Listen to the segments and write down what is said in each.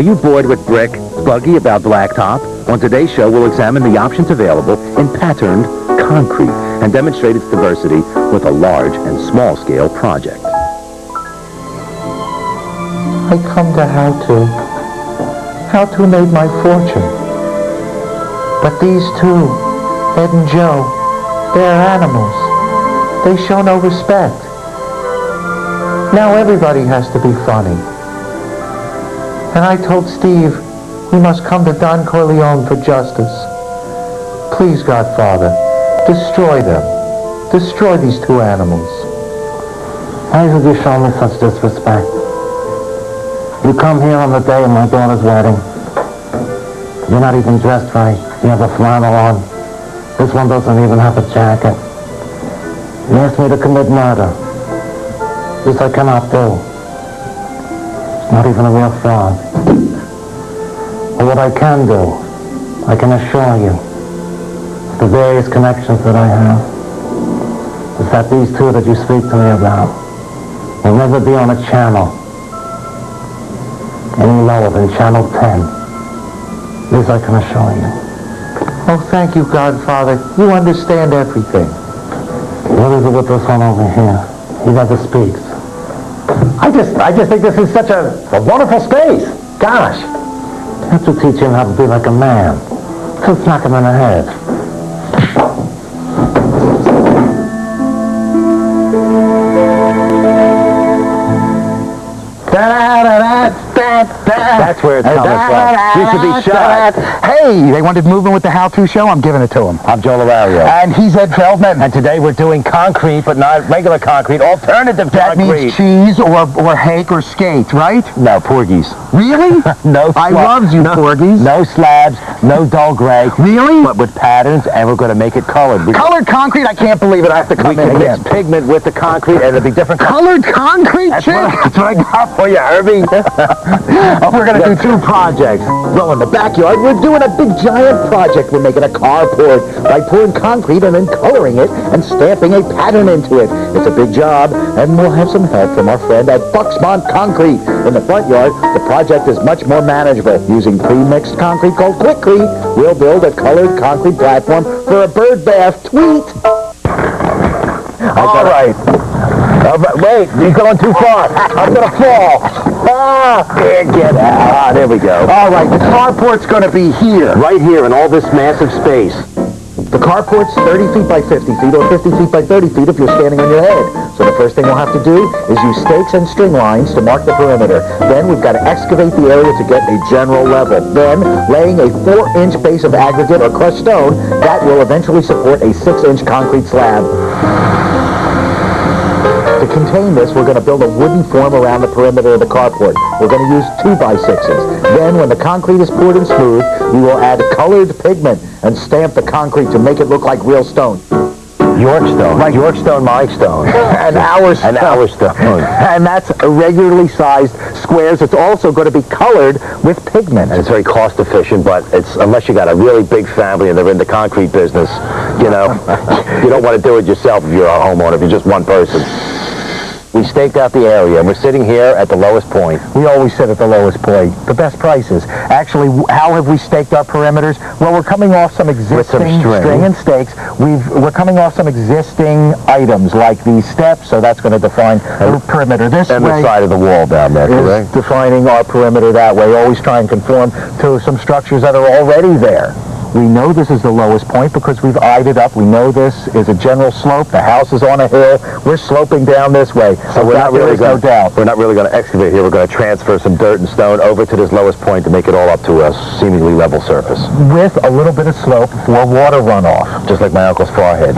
Are you bored with brick, buggy about blacktop? On today's show, we'll examine the options available in patterned concrete and demonstrate its diversity with a large and small-scale project. I come to How To made my fortune. But these two, Ed and Joe, they're animals. They show no respect. Now everybody has to be funny. And I told Steve we must come to Don Corleone for justice. Please, Godfather, destroy them. Destroy these two animals. Why would you show me such disrespect? You come here on the day of my daughter's wedding. You're not even dressed right. You have a flannel on. This one doesn't even have a jacket. You asked me to commit murder. This I cannot do. It's not even a real fraud. But what I can do, I can assure you, the various connections that I have, is that these two that you speak to me about will never be on a channel any lower than Channel 10. This I can assure you. Oh, thank you, Godfather. You understand everything. What is it with this one over here? He never speaks. I just think this is such a wonderful space. Gosh. Have to teach him how to be like a man. So smack him in the head. That's where it's coming from. You should be shot. Hey, they wanted moving with the How To show. I'm giving it to them. I'm Joe Lavario. And he's Ed Feldman. And today we're doing concrete, but not regular concrete, alternative That concrete. means cheese or hake or skate, right? No, porgies. Really? No I loved you, porgies. No slabs, no dull gray. Really? But with patterns, and we're going to make it colored. Colored concrete? I can't believe it. I have to come We in can again. mix pigment with the concrete, and it'll be different colors. Colored concrete, That's chick? what I got for you, Herbie. We're going to do two projects. Well, in the backyard, we're doing a big giant project. We're making a carport by pouring concrete and then coloring it and stamping a pattern into it. It's a big job, and we'll have some help from our friend at Bucksmont Concrete. In the front yard, the project is much more manageable. Using pre-mixed concrete called Quickly, we'll build a colored concrete platform for a bird bath. Tweet! All right. Wait, you're going too far. I'm going to fall. Get out. There we go. All right, the carport's going to be here. Right here in all this massive space. The carport's 30 feet by 50 feet or 50 feet by 30 feet if you're standing on your head. So the first thing we'll have to do is use stakes and string lines to mark the perimeter. Then we've got to excavate the area to get a general level. Then laying a 4-inch base of aggregate or crushed stone that will eventually support a 6-inch concrete slab. To contain this, we're going to build a wooden form around the perimeter of the carport. We're going to use 2x6s. Then, when the concrete is poured and smooth, we will add colored pigment and stamp the concrete to make it look like real stone. York stone. Like York stone, my stone. And our stone. And our stone. And that's irregularly sized squares. It's also going to be colored with pigment. And it's very cost efficient, but it's unless you got a really big family and they're in the concrete business, you know, you don't want to do it yourself if you're a homeowner, if you're just one person. We staked out the area, and we're sitting here at the lowest point. We always sit at the lowest point. The best prices. Actually, how have we staked our perimeters? Well, we're coming off some existing string and stakes. We're coming off some existing items like these steps, so that's going to define the perimeter this way. And the side of the wall down there, correct? Defining our perimeter that way. Always try and conform to some structures that are already there. We know this is the lowest point because we've eyed it up. We know this is a general slope. The house is on a hill. We're sloping down this way. So we're not really no doubt. We're not really going to excavate here. We're going to transfer some dirt and stone over to this lowest point to make it all up to a seemingly level surface. With a little bit of slope for water runoff. Just like my uncle's forehead.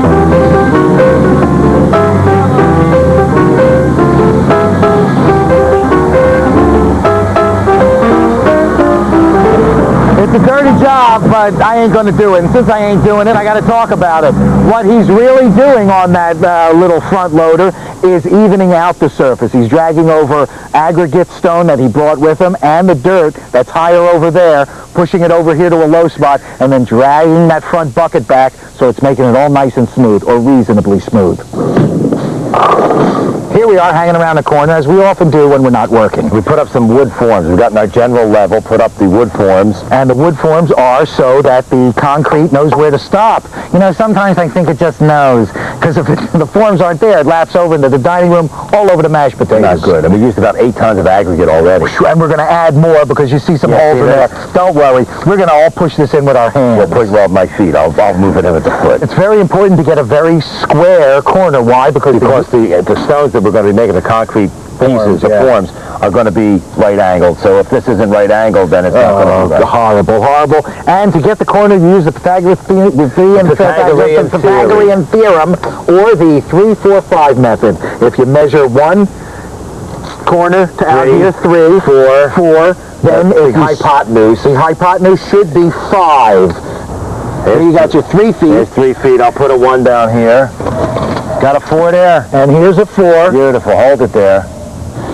It's a dirty job, but I ain't going to do it. And since I ain't doing it, I got to talk about it. What he's really doing on that little front loader is evening out the surface. He's dragging over aggregate stone that he brought with him and the dirt that's higher over there, pushing it over here to a low spot, and then dragging that front bucket back so it's making it all nice and smooth, or reasonably smooth. here we are hanging around the corner, as we often do when we're not working. We put up some wood forms. We've gotten our general level, put up the wood forms. And the wood forms are so that the concrete knows where to stop. You know, sometimes I think it just knows, because if the forms aren't there, it laps over into the dining room, all over the mashed potatoes. Not good. And we used about 8 tons of aggregate already. And we're going to add more because you see some holes in there. Don't worry. We're going to all push this in with our hands. We'll put it well with my feet. I'll move it in with the foot. It's very important to get a very square corner. Why? Because the stones that we're going to be making, the concrete pieces, the forms, are going to be right angled. So if this isn't right angled, then it's not going to be right. Horrible. And to get the corner, you use the Pythagorean theorem or the 3-4-5 method. If you measure one corner to out here, 3, 4, then the hypotenuse should be 5. There you got your 3 feet. There's 3 feet. I'll put a 1 down here. Got a 4 there. And here's a 4. Beautiful. Hold it there.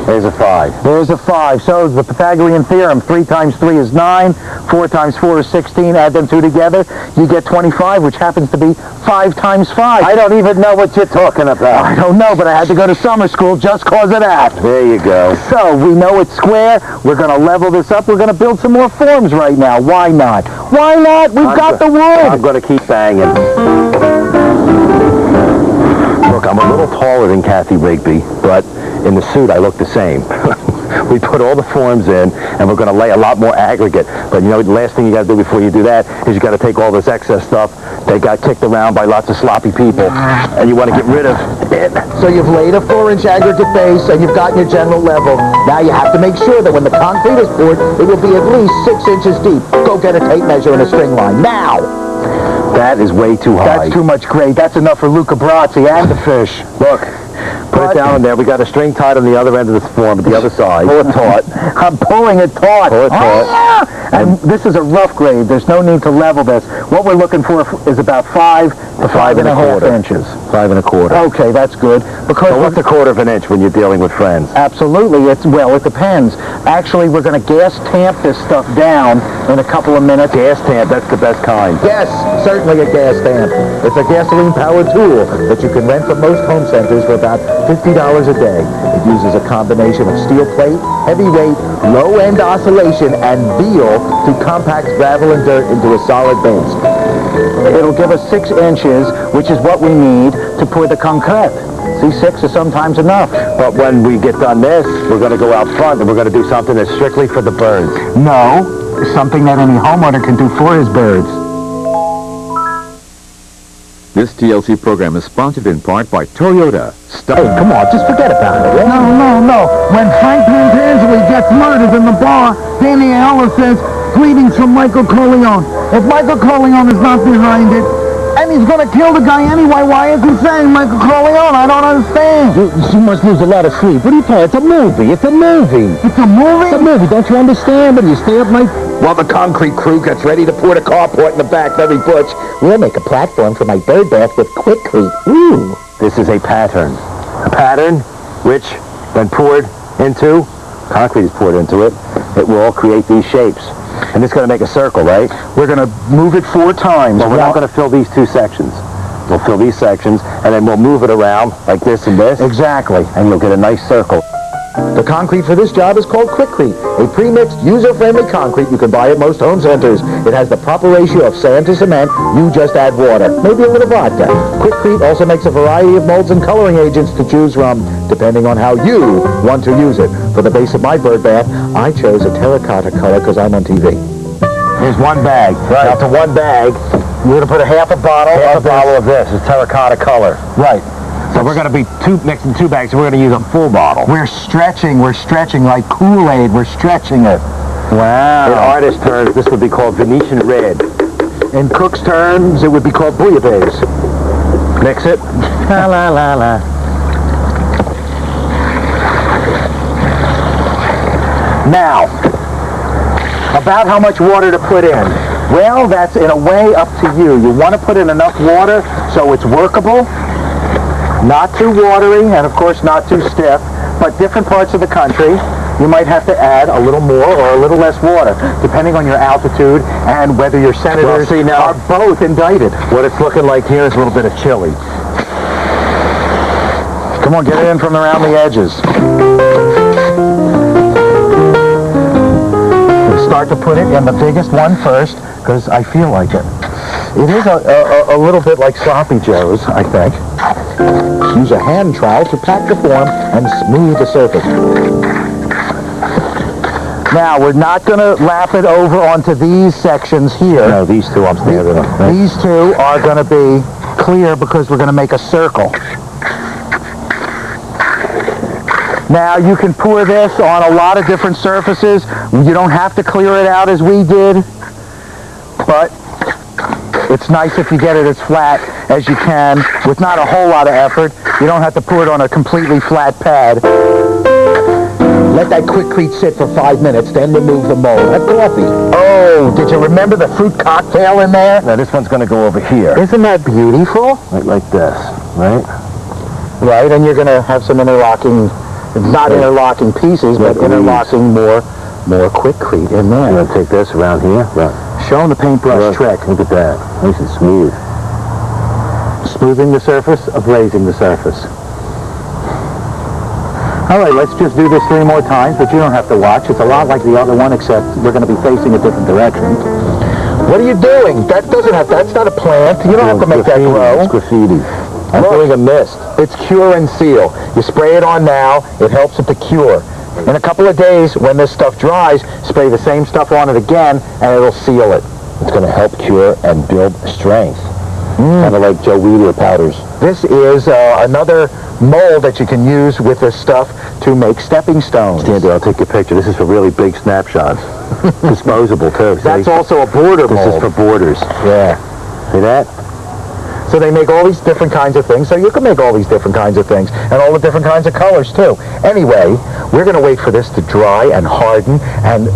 There's a 5. There's a 5. So the Pythagorean theorem, 3 times 3 is 9, 4 times 4 is 16. Add them two together, you get 25, which happens to be 5 times 5. I don't even know what you're talking about. I don't know, but I had to go to summer school just because of that. There you go. So we know it's square. We're going to level this up. We're going to build some more forms right now. Why not? Why not? We've got the wood. I'm going to keep banging. Look, I'm a little taller than Kathy Rigby, but in the suit I look the same. We put all the forms in, and we're going to lay a lot more aggregate. But you know, the last thing you got to do before you do that is you got to take all this excess stuff that got kicked around by lots of sloppy people, and you want to get rid of it. So you've laid a 4-inch aggregate base, and you've gotten your general level. Now you have to make sure that when the concrete is poured, it will be at least 6 inches deep. Go get a tape measure and a string line. Now! That is way too high. That's too much grade. That's enough for Luca Brazzi and the fish. Look. Put it down in there. We got a string tied on the other end of this form, at the other side. Pull it taut. I'm pulling it taut. Pull it taut. Ah! And this is a rough grade. There's no need to level this. What we're looking for is about 5 to 5.25 inches. 5 1/4. Okay, that's good. Because so what's a 1/4 inch when you're dealing with friends? Absolutely. It depends. Actually, we're going to gas tamp this stuff down in a couple of minutes. Gas tamp, that's the best kind. Yes, certainly a gas tamp. It's a gasoline-powered tool that you can rent from most home centers for about $50 a day. It uses a combination of steel plate, heavy weight, low-end oscillation, and veal to compact gravel and dirt into a solid base. It'll give us 6 inches, which is what we need to pour the concrete. See, 6 is sometimes enough. But when we get done this, we're going to go out front and we're going to do something that's strictly for the birds. No, something that any homeowner can do for his birds. This TLC program is sponsored in part by Toyota. Hey, come on, just forget about it. No. When Frank Pantangeli gets murdered in the bar, Danny Ayala says, "Greetings from Michael Corleone." If Michael Corleone is not behind it, and he's going to kill the guy anyway, why is he saying Michael Corleone? I don't understand. You must lose a lot of sleep. What are you talking? It's a movie. It's a movie. It's a movie? It's a movie. Don't you understand? But you stay up night. While the concrete crew gets ready to pour the carport in the back, very butch, we'll make a platform for my bird bath with Quickcrete. Ooh. This is a pattern. A pattern which, when poured into, concrete is poured into it, it will create these shapes. And it's going to make a circle, right? We're going to move it 4 times. Well, we're not going to fill these 2 sections. We'll fill these sections, and then we'll move it around like this and this. Exactly. And you'll get a nice circle. The concrete for this job is called Quickcrete, a pre-mixed, user-friendly concrete you can buy at most home centers. It has the proper ratio of sand to cement. You just add water, maybe a little vodka. Quickcrete also makes a variety of molds and coloring agents to choose from, depending on how you want to use it. For the base of my bird bath, I chose a terracotta color because I'm on TV. Here's 1 bag. Right. Now to 1 bag, We're going to put a half a bottle of this. It's terracotta color. Right. So we're going to be mixing 2 bags, so we're going to use a full bottle. We're stretching like Kool-Aid. We're stretching it. Wow. In artist terms, this would be called Venetian red. In cook's terms, it would be called bouillabaisse. Mix it. La la la la. Now, about how much water to put in. Well, that's in a way up to you. You want to put in enough water so it's workable. Not too watery, and of course not too stiff, but different parts of the country, you might have to add a little more or a little less water, depending on your altitude and whether your senators are both indicted. What it's looking like here is a little bit of chili. Come on, get it in from around the edges. We start to put it in the biggest one first, because I feel like it. It is a little bit like Sloppy Joe's, I think. Use a hand trowel to pack the form and smooth the surface. Now, we're not going to lap it over onto these sections here. No, these two I'm standing on. These two are going to be clear because we're going to make a circle. Now, you can pour this on a lot of different surfaces. You don't have to clear it out as we did, but it's nice if you get it as flat as you can with not a whole lot of effort. You don't have to pour it on a completely flat pad. Let that quickcrete sit for 5 minutes, then remove the mold. Have coffee. Oh, did you remember the fruit cocktail in there? Now this one's going to go over here. Isn't that beautiful? Like this, right? Right, and you're going to have some interlocking, not interlocking pieces, but interlocking more quickcrete in there. I'm going to take this around here. Right. Show them the paintbrush trick. Look at that. Nice and smooth. Smoothing the surface, abrasing the surface. All right, let's just do this 3 more times, but you don't have to watch. It's a lot like the other one, except we're going to be facing a different direction. What are you doing? That's not a plant. You don't have to make that grow. It's graffiti. I'm doing a mist. It's cure and seal. You spray it on now, it helps it to cure. In a couple of days, when this stuff dries, spray the same stuff on it again, and it'll seal it. It's going to help cure and build strength. Kind of like Joe Weider powders. This is another mold that you can use with this stuff to make stepping stones. Stand there, I'll take your picture. This is for really big snapshots. Disposable, too. That's also a border mold. This is for borders. Yeah. See that? So they make all these different kinds of things. So you can make all these different kinds of things. And all the different kinds of colors, too. Anyway, we're going to wait for this to dry and harden. And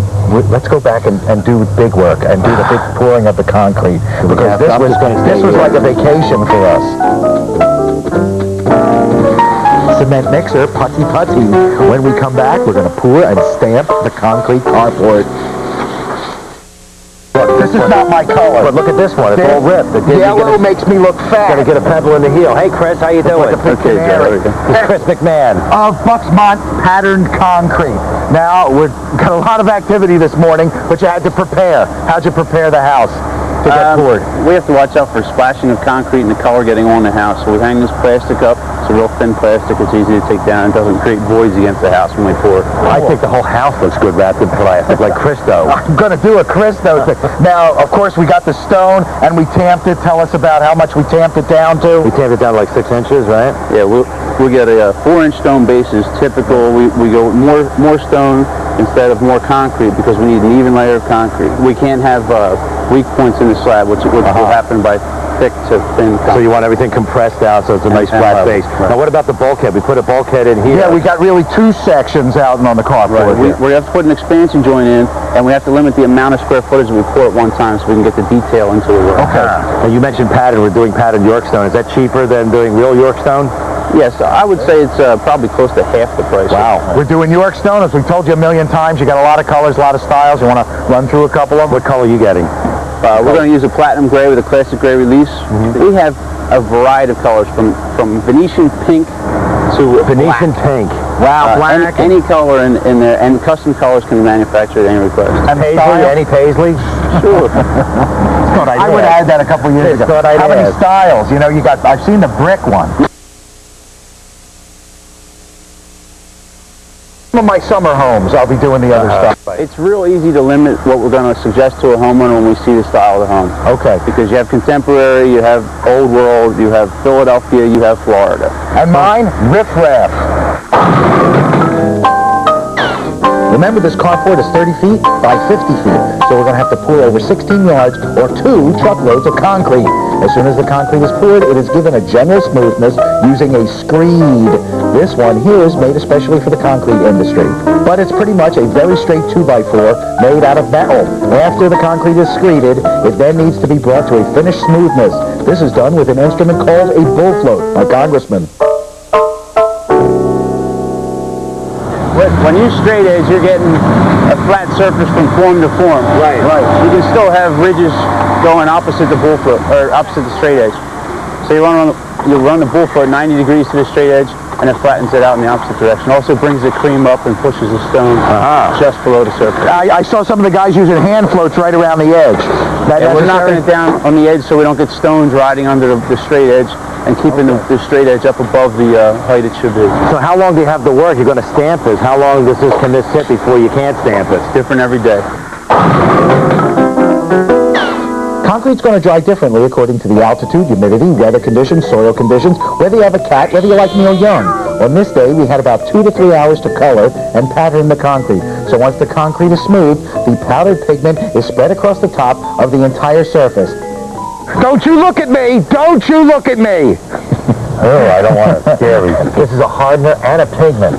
let's go back and do big work and do the big pouring of the concrete. Because this was like a vacation for us. Cement mixer, putty. When we come back, we're going to pour and stamp the concrete carport. Look, this is not my color. But look at this one. It's all ripped. Yellow makes me look fat. Gonna get a pebble in the heel. Hey, Chris, how you doing? Like a big canary. It's Chris McMahon. Of Bucksmont Patterned Concrete. Now, we've got a lot of activity this morning, but you had to prepare. How'd you prepare the house to get poured? We have to watch out for splashing of concrete and the color getting on the house. So we hang this plastic up. It's a real thin plastic. It's easy to take down. It doesn't create voids against the house when we pour. I think the whole house looks good wrapped in plastic, like Christo. I'm going to do a Christo thing. Now, of course, we got the stone, and we tamped it. Tell us about how much we tamped it down to. We tamped it down to like 6 inches, right? Yeah, we get a 4-inch stone base is typical. We go more stone instead of more concrete because we need an even layer of concrete. We can't have weak points in the slab, which will happen by thick to thin concrete. So you want everything compressed out so it's a nice flat base. Right. Now what about the bulkhead? We put a bulkhead in here. Yeah, we got really 2 sections out on the carport. Right. We have to put an expansion joint in, and we have to limit the amount of square footage we pour at one time so we can get the detail into the work. Okay. Now you mentioned pattern. We're doing patterned York stone. Is that cheaper than doing real York stone? Yes, I would say it's probably close to half the price. Wow. We're doing York stone, as we've told you a million times. You got a lot of colors, a lot of styles. You want to run through a couple of them? What color are you getting? We're going to use a platinum gray with a classic gray release. We have a variety of colors from Venetian pink to Venetian black. pink. Wow, black. Any color in there, and custom colors can be manufactured at any request. And Paisley? Any Paisley? Sure. I would add that a couple years ago. How many styles? You know, I've seen the brick one. Some of my summer homes, I'll be doing the other stuff. It's real easy to limit what we're going to suggest to a homeowner when we see the style of the home. Okay. Because you have contemporary, you have old world, you have Philadelphia, you have Florida. And mine, riff-raff. Remember, this carport is 30 feet by 50 feet, so we're going to have to pour over 16 yards or 2 truckloads of concrete. As soon as the concrete is poured, it is given a general smoothness using a screed. This one here is made especially for the concrete industry. But it's pretty much a very straight 2x4 made out of metal. After the concrete is screeded, it then needs to be brought to a finished smoothness. This is done with an instrument called a bull float, my congressman. When you straight edge, you're getting a flat surface from form to form. Right. You can still have ridges going opposite the bullfoot or opposite the straight edge. So you run the bullfoot 90 degrees to the straight edge, and it flattens it out in the opposite direction. Also brings the cream up and pushes the stone just below the surface. I saw some of the guys using hand floats right around the edge. Yeah, we're knocking it down on the edge so we don't get stones riding under the straight edge, and keeping the straight edge up above the height it should be. So how long do you have to work? You're going to stamp this. How long can this sit before you can't stamp it? It's different every day. Concrete's going to dry differently according to the altitude, humidity, weather conditions, soil conditions, whether you have a cat, whether you like Neil Young. On this day, we had about 2 to 3 hours to color and pattern the concrete. So once the concrete is smooth, the powdered pigment is spread across the top of the entire surface. Don't you look at me! Don't you look at me! Oh, I don't want to scare you. This is a hardener and a pigment.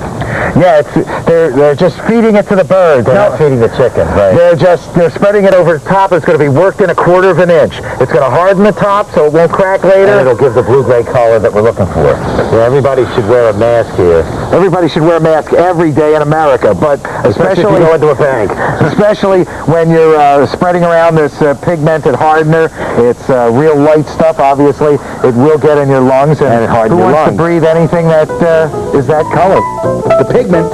Yeah, they're just feeding it to the birds. They're not feeding the chicken, right? They're spreading it over the top. It's going to be worked in 1/4 of an inch. It's going to harden the top so it won't crack later. And it'll give the blue-gray color that we're looking for. So everybody should wear a mask here. Everybody should wear a mask every day in America, but Especially if you go into a bank. especially when you're spreading around this pigmented hardener. It's real light stuff, obviously. It will get in your lungs, and it hardens who your wants lungs. to breathe anything that is that color? The pigment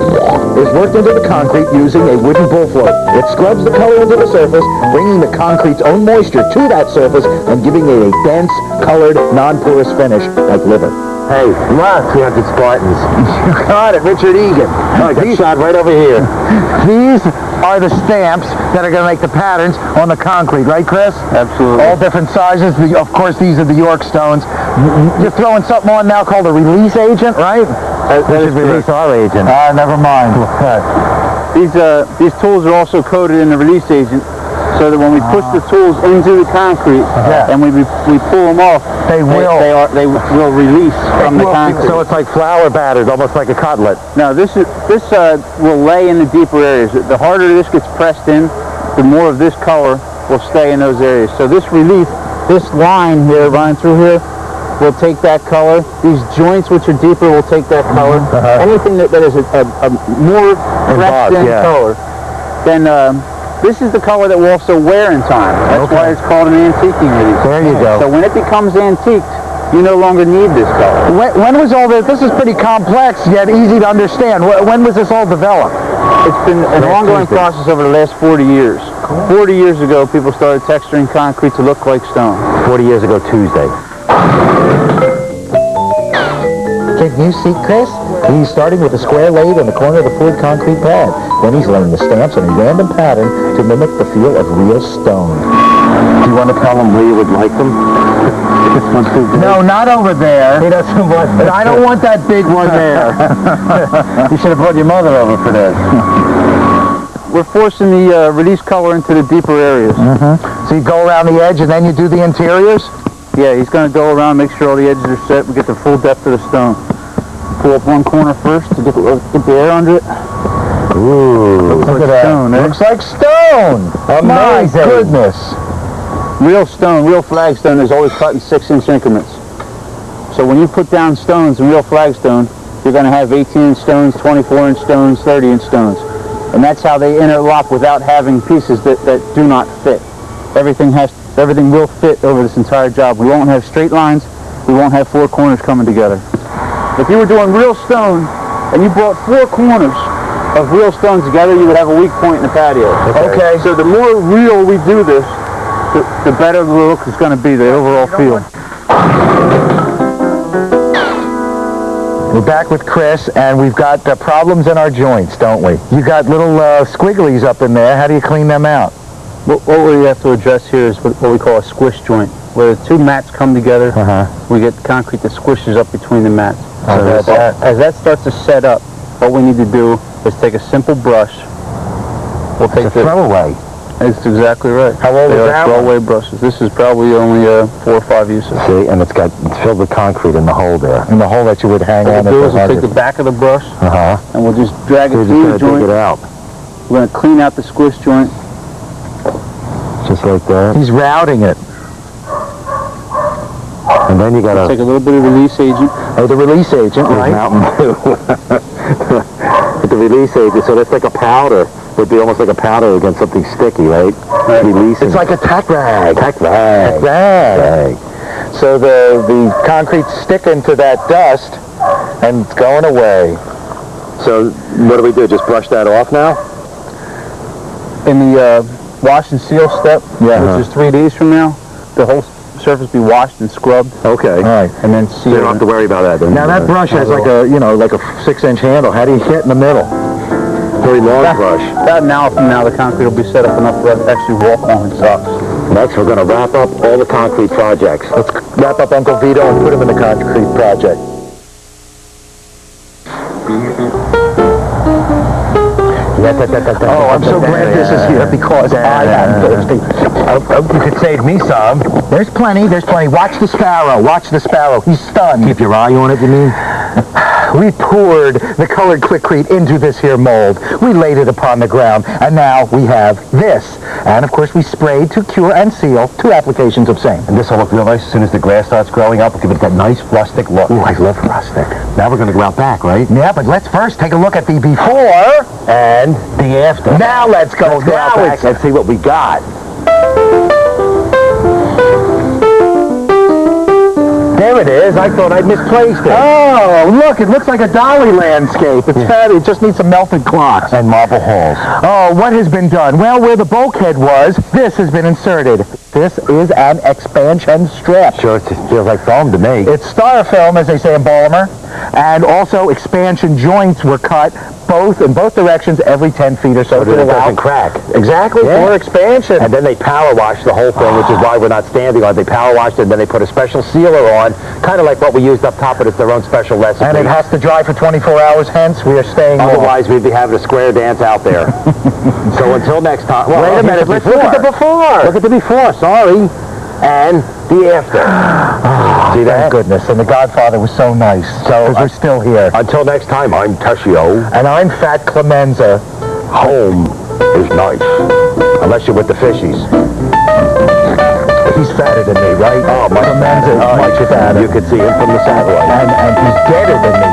is worked into the concrete using a wooden bull float. It scrubs the color into the surface, bringing the concrete's own moisture to that surface and giving it a dense, colored, non-porous finish like liver. Hey, look, 300 Spartans. You got it, Richard Egan. I got shot right over here. These are the stamps that are going to make the patterns on the concrete, right, Chris? Absolutely. All different sizes. Of course, these are the York stones. You're throwing something on now called a release agent, right? That is release our agent. Never mind. These tools are also coated in the release agent, so that when we push the tools into the concrete and we pull them off, they will release from the concrete. So it's like flour battered, almost like a cutlet. Now this will lay in the deeper areas. The harder this gets pressed in, the more of this color will stay in those areas. So this relief, this line here running through here, will take that color. These joints, which are deeper, will take that color. Anything that is a more pressed in color, then this is the color that will also wear in time. That's why it's called an antiquing relief. There you go. So when it becomes antiqued, you no longer need this color. When was all this? This is pretty complex, yet easy to understand. When was this all developed? It's been an ongoing process over the last 40 years. 40 years ago, people started texturing concrete to look like stone. 40 years ago Tuesday. Can you see Chris? He's starting with a square lathe on the corner of the fluid concrete pad. Then he's laying the stamps in a random pattern to mimic the feel of real stone. Do you want to tell them where you would like them? No, not over there. He doesn't want But I don't want that big one there. You should have brought your mother over for this. We're forcing the release color into the deeper areas. So you go around the edge and then you do the interiors? Yeah, he's going to go around, make sure all the edges are set. We get the full depth of the stone. Pull up one corner first to get the air under it. Ooh, Look at that. Stone, eh? Looks like stone. My goodness. Real stone, real flagstone is always cut in 6-inch increments. So when you put down stones in real flagstone, you're going to have 18-inch stones, 24-inch stones, 30-inch stones. And that's how they interlock without having pieces that do not fit. Everything will fit over this entire job. We won't have straight lines. We won't have 4 corners coming together. If you were doing real stone and you brought 4 corners of real stone together, you would have a weak point in the patio. Okay. So the more real we do this, the better the look is going to be, the overall feel. We're back with Chris, and we've got problems in our joints, don't we? You got little squigglies up in there. How do you clean them out? What we have to address here is what we call a squish joint, where the 2 mats come together. We get concrete that squishes up between the mats. So as that starts to set up, what we need to do is take a simple brush. We'll take It's a throwaway. That's exactly right. How old is that one? Throwaway brushes. This is probably only 4 or 5 uses. See, and it's filled with concrete in the hole there. In the hole that you would hang What on we'll do is at we'll take the back of the brush and we'll just drag it We're through the just going to dig joint. it out. We're going to clean out the squish joint. Just like that. He's routing it. And then you got to... Take a little bit of release agent. Oh, the release agent, right? Mountain Dew. The release agent, so that's like a powder. Would be almost like a powder against something sticky, right? Releasing. It's like a tack rag. Tack rag. Tack rag. So the concrete's sticking to that dust, and it's going away. So what do we do? Just brush that off now? In the wash and seal step, which is 3 days from now, the whole surface be washed and scrubbed. Okay. All right. And then So you sealed. don't have to worry about that then. Now that brush has like a, like a 6-inch handle. How do you hit in the middle? very long brush. About an hour from now, the concrete will be set up enough for us to actually walk on socks. Next, we're going to wrap up all the concrete projects. Let's wrap up Uncle Vito and put him in the concrete project. Oh, I'm so glad this is here because I am thirsty. You could save me some. There's plenty. Watch the sparrow. Watch the sparrow. He's stunned. Keep your eye on it, you mean? We poured the colored Quikrete into this here mold. We laid it upon the ground, and now we have this. And of course, we sprayed to cure and seal 2 applications of same. And this will look real nice as soon as the grass starts growing up. We'll give it that nice rustic look. Ooh, I love rustic. Now we're going to go out back, right? Yeah, but let's first take a look at the before And the after. Now let's go. Let's go out back and see what we got. There it is. I thought I'd misplaced it. Oh, look. It looks like a Dolly landscape. It's fatty. It just needs some melted clocks. And marble halls. Oh, what has been done? Well, where the bulkhead was, this has been inserted. This is an expansion strip. Sure, it feels like foam to me. It's styrofoam, as they say in Balmer. And also expansion joints were cut in both directions every 10 feet or so. So that it doesn't crack. Exactly, for expansion. And then they power wash the whole thing, which is why we're not standing on it. They power washed it, and then they put a special sealer on, kind of like what we used up top, but it's their own special recipe. And it has to dry for 24 hours, hence we are staying Otherwise, we'd be having a square dance out there. So until next time. Well, Wait a minute, let's look at the before. Look at the before, sorry. And the after. See that? Thank goodness. And the Godfather was so nice. Because we're still here. Until next time, I'm Tessio. And I'm Fat Clemenza. Home is nice. Unless you're with the fishies. He's fatter than me, right? Oh, much Clemenza is much fatter. You could see him from the satellite. And he's deader than me.